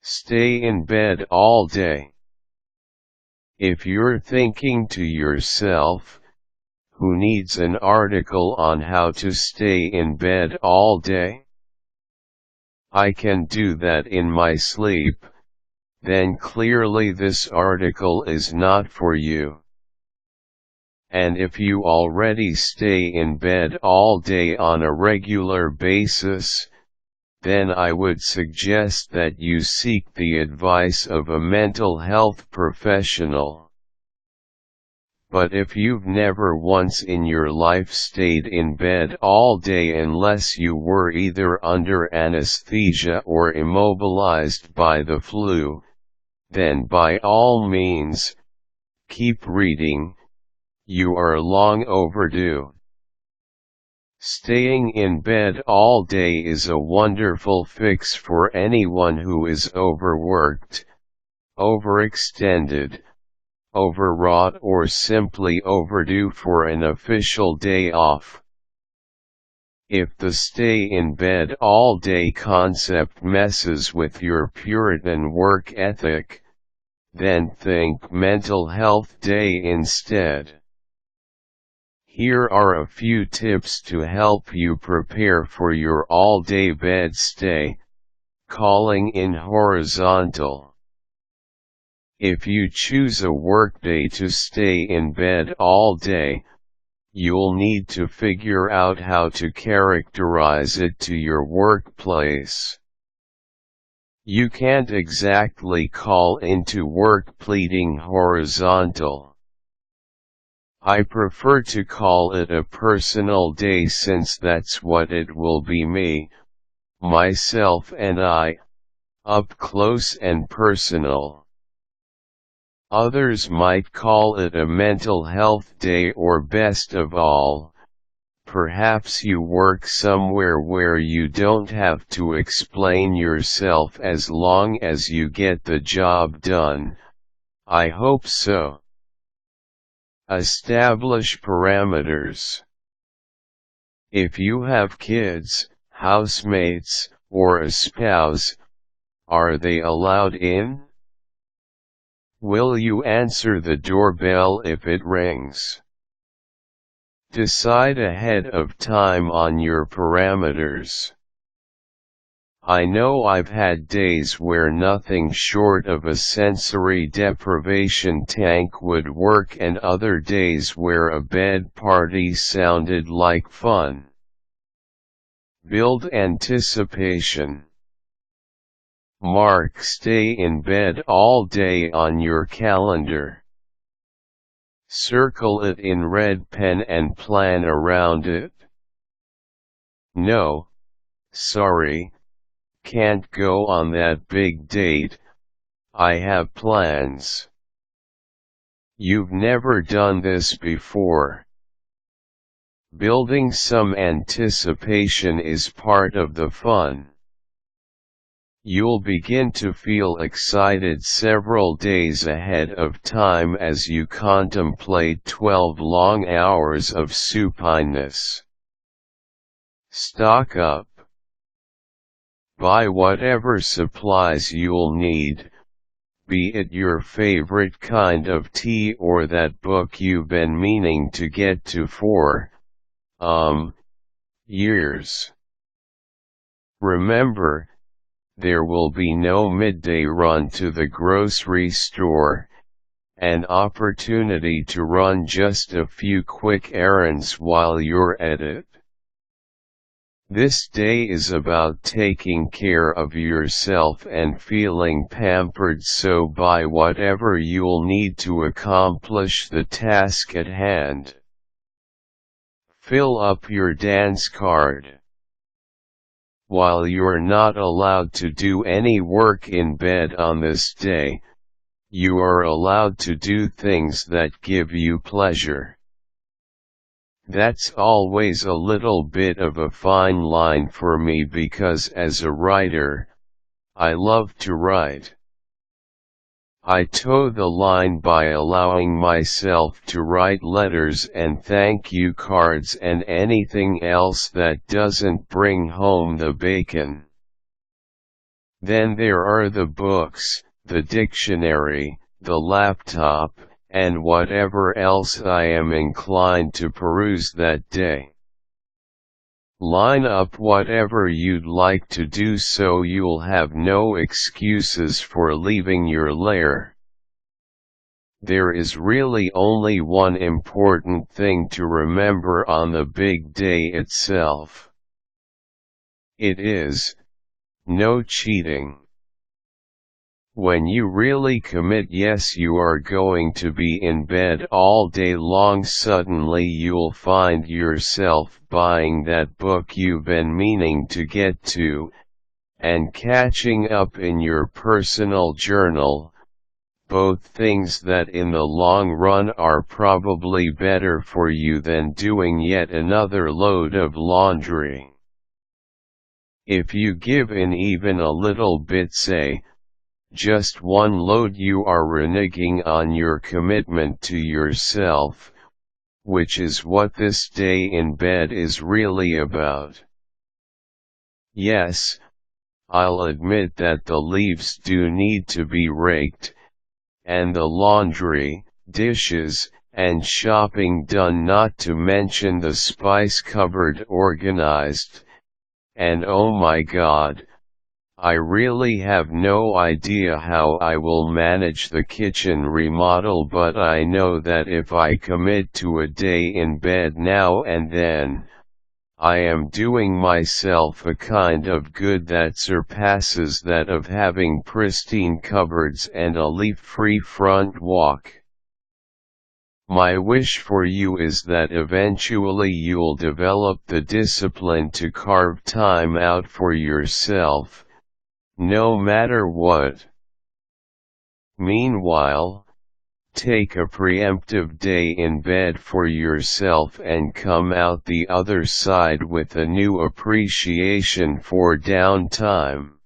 Stay in bed all day. If you're thinking to yourself, who needs an article on how to stay in bed all day? I can do that in my sleep, then clearly this article is not for you. And if you already stay in bed all day on a regular basis, then I would suggest that you seek the advice of a mental health professional. But if you've never once in your life stayed in bed all day unless you were either under anesthesia or immobilized by the flu, then by all means, keep reading. You are long overdue. Staying in bed all day is a wonderful fix for anyone who is overworked, overextended, overwrought, or simply overdue for an official day off. If the stay in bed all day concept messes with your Puritan work ethic, then think mental health day instead. Here are a few tips to help you prepare for your all-day bed stay. Calling in horizontal. If you choose a workday to stay in bed all day, you'll need to figure out how to characterize it to your workplace. You can't exactly call into work pleading horizontal. I prefer to call it a personal day since that's what it will be, me, myself and I, up close and personal. Others might call it a mental health day, or best of all, perhaps you work somewhere where you don't have to explain yourself as long as you get the job done. I hope so. Establish parameters. If you have kids, housemates, or a spouse, are they allowed in? Will you answer the doorbell if it rings? Decide ahead of time on your parameters. I know I've had days where nothing short of a sensory deprivation tank would work, and other days where a bed party sounded like fun. Build anticipation. Mark stay in bed all day on your calendar. Circle it in red pen and plan around it. No, sorry, can't go on that big date, I have plans. You've never done this before. Building some anticipation is part of the fun. You'll begin to feel excited several days ahead of time as you contemplate 12 long hours of supineness. Stock up. Buy whatever supplies you'll need, be it your favorite kind of tea or that book you've been meaning to get to for, years. Remember, there will be no midday run to the grocery store, an opportunity to run just a few quick errands while you're at it. This day is about taking care of yourself and feeling pampered, so buy whatever you'll need to accomplish the task at hand. Fill up your dance card. While you're not allowed to do any work in bed on this day, you are allowed to do things that give you pleasure. That's always a little bit of a fine line for me because as a writer, I love to write. I toe the line by allowing myself to write letters and thank you cards and anything else that doesn't bring home the bacon. Then there are the books, the dictionary, the laptop, and whatever else I am inclined to peruse that day. Line up whatever you'd like to do so you'll have no excuses for leaving your lair. There is really only one important thing to remember on the big day itself. It is, no cheating. When you really commit yes you are going to be in bed all day long, suddenly you'll find yourself buying that book you've been meaning to get to, and catching up in your personal journal, both things that in the long run are probably better for you than doing yet another load of laundry. If you give in even a little bit, say, just one load, you are reneging on your commitment to yourself, which is what this day in bed is really about. Yes, I'll admit that the leaves do need to be raked, and the laundry, dishes, and shopping done, not to mention the spice cupboard organized, and oh my God, I really have no idea how I will manage the kitchen remodel, but I know that if I commit to a day in bed now and then, I am doing myself a kind of good that surpasses that of having pristine cupboards and a leaf-free front walk. My wish for you is that eventually you'll develop the discipline to carve time out for yourself, no matter what. Meanwhile, take a preemptive day in bed for yourself and come out the other side with a new appreciation for downtime.